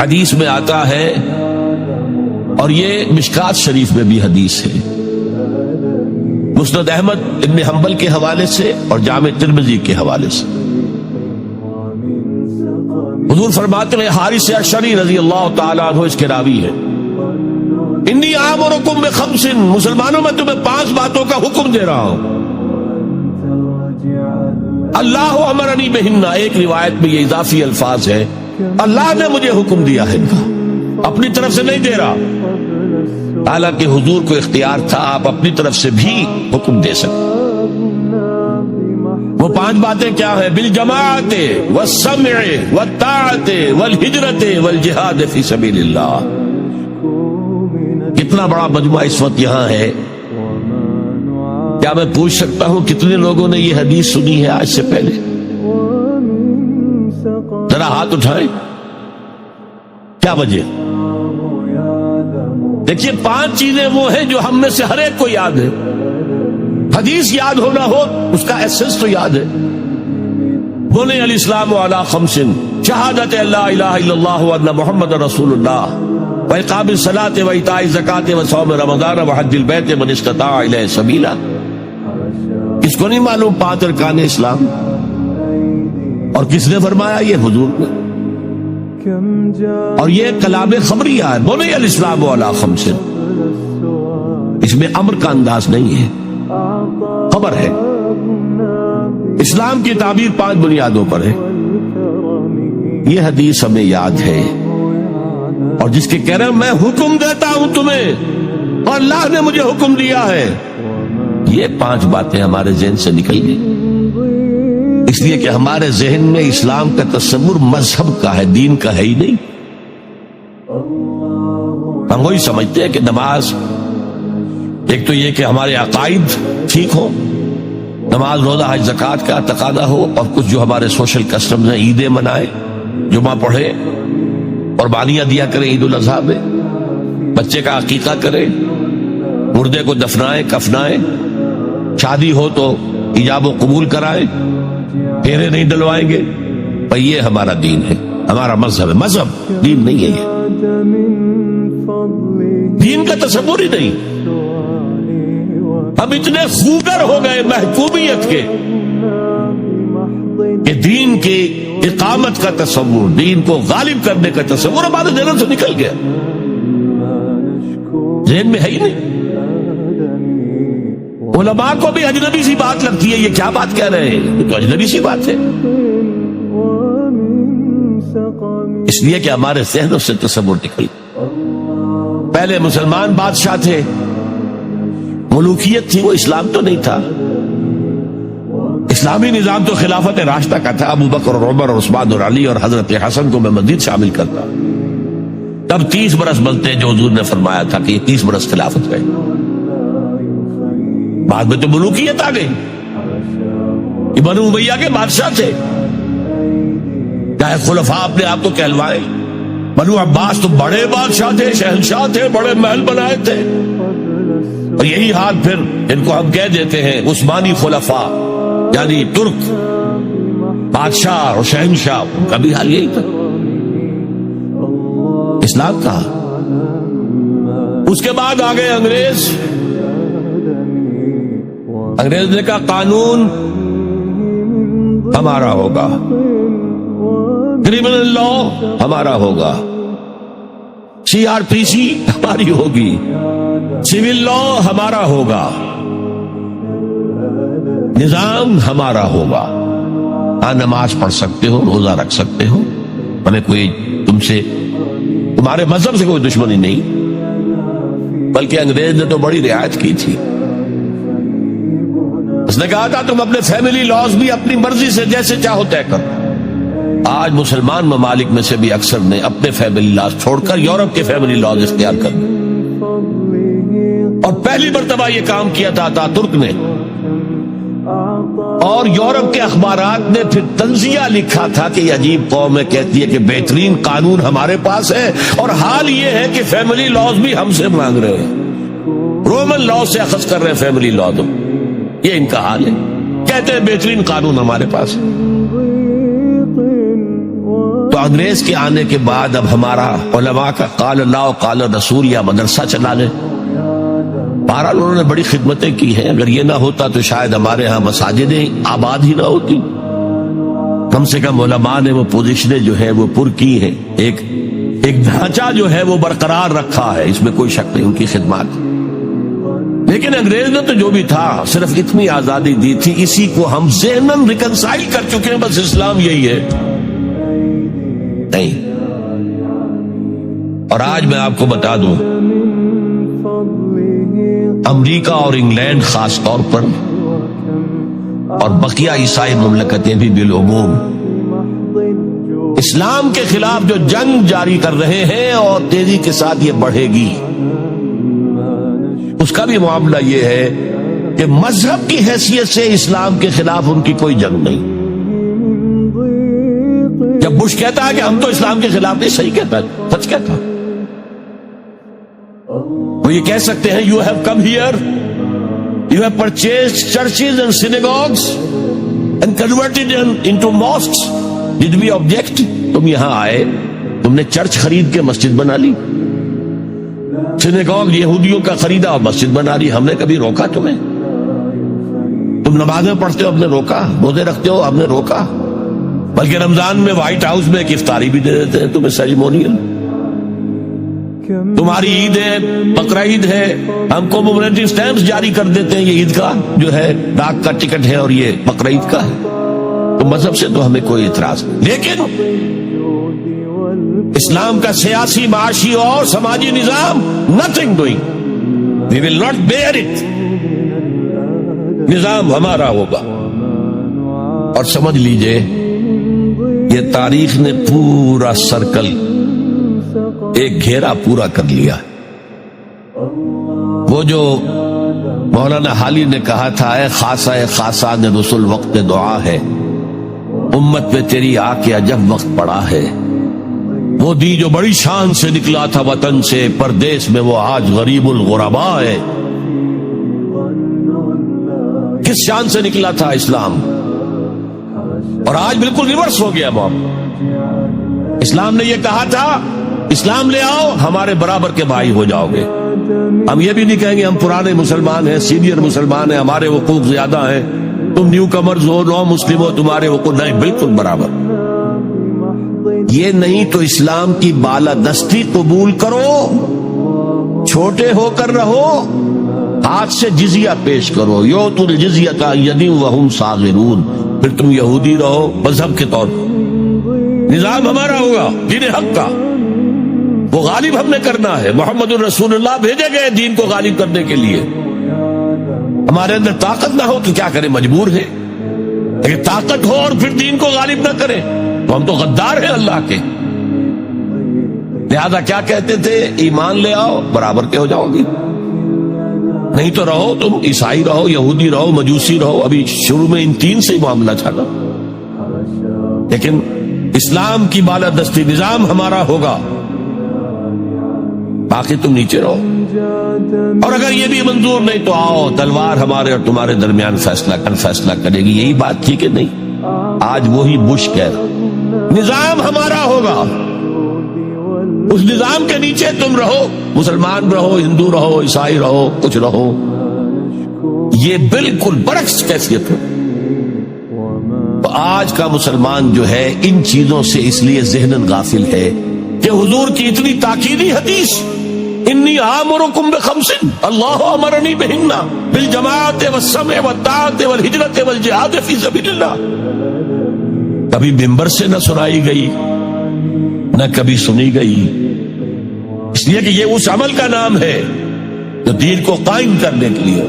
حدیث میں آتا ہے، اور یہ مشکات شریف میں بھی حدیث ہے، مسند احمد ابن حنبل کے حوالے سے اور جامع ترمذی کے حوالے سے، حضور فرماتے ہیں حارث اشعری رضی اللہ تعالیٰ عنہ اس کے راوی ہے، انی آمرکم بخمس، مسلمانوں میں تمہیں 5 باتوں کا حکم دے رہا ہوں، اللہ امرنی بہن، ایک روایت میں یہ اضافی الفاظ ہے، اللہ نے مجھے حکم دیا ہے ان کا، اپنی طرف سے نہیں دے رہا، حالانکہ حضور کو اختیار تھا آپ اپنی طرف سے بھی حکم دے سکتے۔ وہ 5 باتیں کیا ہیں؟ بالجماعت والسمع والطاعت والہجرت والجہاد فی سبیل اللہ۔ کتنا بڑا مجموعہ اس وقت یہاں ہے، کیا میں پوچھ سکتا ہوں کتنے لوگوں نے یہ حدیث سنی ہے آج سے پہلے؟ ذرا ہاتھ اٹھائیں، کیا وجہ؟ دیکھیے 5 چیزیں وہ ہیں جو ہم میں سے ہر ایک کو یاد ہے، حدیث یاد ہونا ہو اس کا ایسنس تو یاد ہے۔ بنی الاسلام علی 5، شہادت لا الہ الا اللہ وان محمد رسول اللہ، واقام الصلاۃ وایتاء الزکاۃ وصوم رمضان وحج البیت من استطاع الیہ سبیلا۔ کس کو نہیں معلوم 5 ارکان اسلام؟ اور کس نے فرمایا؟ یہ حضور نے۔ اور یہ کلام خبریہ ہے، بنی الاسلام علی 5، اس میں امر کا انداز نہیں ہے، خبر ہے۔ اسلام کی تعبیر 5 بنیادوں پر ہے، یہ حدیث ہمیں یاد ہے، اور جس کے کہہ رہے ہیں میں حکم دیتا ہوں تمہیں اور اللہ نے مجھے حکم دیا ہے، یہ 5 باتیں ہمارے ذہن سے نکل گئی، اس لیے کہ ہمارے ذہن میں اسلام کا تصور مذہب کا ہے، دین کا ہے ہی نہیں۔ ہم وہی سمجھتے ہیں کہ نماز، ایک تو یہ کہ ہمارے عقائد ٹھیک ہو، نماز روزہ حج زکوٰۃ کا تقاضا ہو، اور کچھ جو ہمارے سوشل کسٹمز ہیں، عیدیں منائے، جمعہ پڑھے، قربانیاں دیا کریں عید الاضحیٰ میں، بچے کا عقیقہ کریں، مردے کو دفنائیں کفنائیں، شادی ہو تو ایجاب و قبول کرائیں، پھیرے نہیں ڈلوائیں گے، بھئی یہ ہمارا دین ہے، ہمارا مذہب ہے۔ مذہب دین نہیں ہے، یہ دین کا تصور ہی نہیں۔ ہم اتنے خوگر ہو گئے محکومیت کے کہ دین کی اقامت کا تصور، دین کو غالب کرنے کا تصور ہمارے ذہن سے نکل گیا، ذہن میں ہے ہی نہیں۔ علماء کو بھی اجنبی سی بات لگتی ہے، یہ کیا بات کہہ رہے ہیں، یہ تو اجنبی سی بات ہے، اس لیے کہ ہمارے ذہنوں سے تصور نکل۔ پہلے مسلمان بادشاہ تھے، ملوکیت تھی، وہ اسلام تو نہیں تھا۔ اسلامی نظام تو خلافت راشدہ کا تھا، ابو بکر اور عمر اور عثمان اور علی اور حضرت حسن کو میں مزید شامل کرتا۔ تب 30 برس بنتے جو حضور نے فرمایا تھا کہ یہ 30 برس خلافت گئے، بعد میں تو ملوکیت آ گئی۔ یہ بنو امیہ کے بادشاہ تھے، چاہے خلفاء اپنے آپ کو کہلوائے، بنو عباس تو بڑے بادشاہ تھے، شہنشاہ تھے، بڑے محل بنائے تھے، اور یہی حال پھر ان کو ہم کہہ دیتے ہیں عثمانی خلفاء، یعنی ترک بادشاہ اور شہنشاہ، ان کا بھی حال یہی تھا۔ اسلام کا اس کے بعد آ گئے انگریز نے کہا قانون ہمارا ہوگا، کرمنل لا ہمارا ہوگا، CRPC ہماری ہوگی، سول لا ہمارا ہوگا، نظام ہمارا ہوگا۔ ہاں نماز پڑھ سکتے ہو، روزہ رکھ سکتے ہو، ہمیں کوئی تمہارے مذہب سے کوئی دشمنی نہیں، بلکہ انگریز نے تو بڑی رعایت کی تھی۔ اس نے کہا تھا تم اپنے فیملی لاز بھی اپنی مرضی سے جیسے چاہو طے کرو۔ آج مسلمان ممالک میں سے بھی اکثر نے اپنے فیملی لاز چھوڑ کر یورپ کے فیملی لاز اختیار کر دیے، اور پہلی مرتبہ یہ کام کیا تھا ترک نے، اور یورپ کے اخبارات نے پھر تنزیہ لکھا تھا کہ یہ عجیب قوم ہے، کہتی ہے کہ بہترین قانون ہمارے پاس ہے، اور حال یہ ہے کہ فیملی لاز بھی ہم سے مانگ رہے ہیں، رومن لا سے اخذ کر رہے ہیں فیملی لا، تو یہ ان کا حال ہے، کہتے ہیں بہترین قانون ہمارے پاس ہے۔ تو انگریز کے آنے کے بعد اب ہمارا علماء کا قال اللہ و قال رسول یا مدرسہ چلا لیں. بہرحال انہوں نے بڑی خدمتیں کی ہیں. اگر یہ نہ ہوتا تو شاید ہمارے ہاں مساجدیں آباد ہی نہ ہوتی. کم سے کم علماء نے وہ پوزیشنیں جو ہے وہ پر کی ہیں. ایک ڈھانچہ جو ہے وہ برقرار رکھا ہے, اس میں کوئی شک نہیں ان کی خدمات. لیکن انگریز نے تو جو بھی تھا صرف اتنی آزادی دی تھی, اسی کو ہم ذہناً ریکنسائل کر چکے ہیں. بس اسلام یہی ہے نہیں. اور آج میں آپ کو بتا دوں, امریکہ اور انگلینڈ خاص طور پر اور بقیہ عیسائی مملکتیں بھی بالعموم اسلام کے خلاف جو جنگ جاری کر رہے ہیں اور تیزی کے ساتھ یہ بڑھے گی, اس کا بھی معاملہ یہ ہے کہ مذہب کی حیثیت سے اسلام کے خلاف ان کی کوئی جنگ نہیں. جب بش کہتا ہے کہ ہم تو اسلام کے خلاف نہیں, صحیح کہتا ہے, سچ کہتا ہے. وہ یہ کہہ سکتے ہیں you have come here, you have purchased churches and synagogues and converted into mosques, did we object? تم یہاں آئے, تم نے چرچ خرید کے مسجد بنا لی, سینیگوگ یہودیوں کا خریدا اور مسجد بنا لی, ہم نے کبھی روکا تمہیں؟ تم نمازیں پڑھتے ہو, ہم نے روکا؟ روزے رکھتے ہو, ہم نے روکا؟ بلکہ رمضان میں وائٹ ہاؤس میں ایک افطاری بھی دے دیتے ہیں تمہیں, سیریمونیل. تمہاری عید ہے, بقرہ عید ہے, ہم کو مومنٹی سٹیمپس جاری کر دیتے ہیں, یہ عید کا جو ہے ڈاک کا ٹکٹ ہے اور یہ بقرہ عید کا ہے. تو مذہب سے تو ہمیں کوئی اعتراض نہیں, لیکن اسلام کا سیاسی, معاشی اور سماجی نظام nothing doing, we will not bear it. نظام ہمارا ہوگا. اور سمجھ لیجئے یہ تاریخ نے پورا سرکل, ایک گھیرا پورا کر لیا. وہ جو مولانا حالی نے کہا تھا, اے خاصہ خاصان رسول وقت دعا ہے, امت میں تیری آ کے عجب وقت پڑا ہے. وہ دی جو بڑی شان سے نکلا تھا وطن سے, پردیس میں وہ آج غریب الغربا ہے. کس شان سے نکلا تھا اسلام, اور آج بالکل ریورس ہو گیا معاملہ. اسلام نے یہ کہا تھا اسلام لے آؤ, ہمارے برابر کے بھائی ہو جاؤ گے. ہم یہ بھی نہیں کہیں گے ہم پرانے مسلمان ہیں, سینئر مسلمان ہیں, ہمارے حقوق زیادہ ہیں, تم نیو کمرز ہو, نو مسلم ہو, تمہارے حقوق نہیں, بالکل برابر. یہ نہیں تو اسلام کی بالادستی قبول کرو, چھوٹے ہو کر رہو, ہاتھ سے جزیہ پیش کرو, یؤتوا الجزیۃ عن ید وہم صاغرون. پھر تم یہودی رہو مذہب کے طور پر, نظام ہمارا ہوگا دین حق کا, وہ غالب ہم نے کرنا ہے. محمد الرسول اللہ بھیجے گئے دین کو غالب کرنے کے لیے. ہمارے اندر طاقت نہ ہو تو کیا کریں, مجبور ہے. اگر طاقت ہو اور پھر دین کو غالب نہ کریں تو ہم تو غدار ہیں اللہ کے. لہذا کیا کہتے تھے, ایمان لے آؤ برابر کے ہو جاؤ گی, نہیں تو رہو تم عیسائی رہو, یہودی رہو, مجوسی رہو. ابھی شروع میں ان تین سے ہی معاملہ چلا, لیکن اسلام کی بالادستی نظام ہمارا ہوگا, باقی تم نیچے رہو. اور اگر یہ بھی منظور نہیں تو آؤ, تلوار ہمارے اور تمہارے درمیان فیصلہ کرے گی. یہی بات تھی کہ نہیں؟ آج وہی بش کہہ رہا, نظام ہمارا ہوگا, اس نظام کے نیچے تم رہو, مسلمان رہو, ہندو رہو, عیسائی رہو, کچھ رہو. یہ بالکل برعکس کیفیت ہے. تو آج کا مسلمان جو ہے ان چیزوں سے اس لیے ذہناً غافل ہے کہ حضور کی اتنی تاکیدی حدیث, انی آمرکم بخمس اللہ امرنی بہن بالجماعت والسمع والطاعت والہجرت والجہاد فی سبیل اللہ, کبھی ممبر سے نہ سنائی گئی, نہ کبھی سنی گئی. اس لیے کہ یہ اس عمل کا نام ہے جو دین کو قائم کرنے کے لیے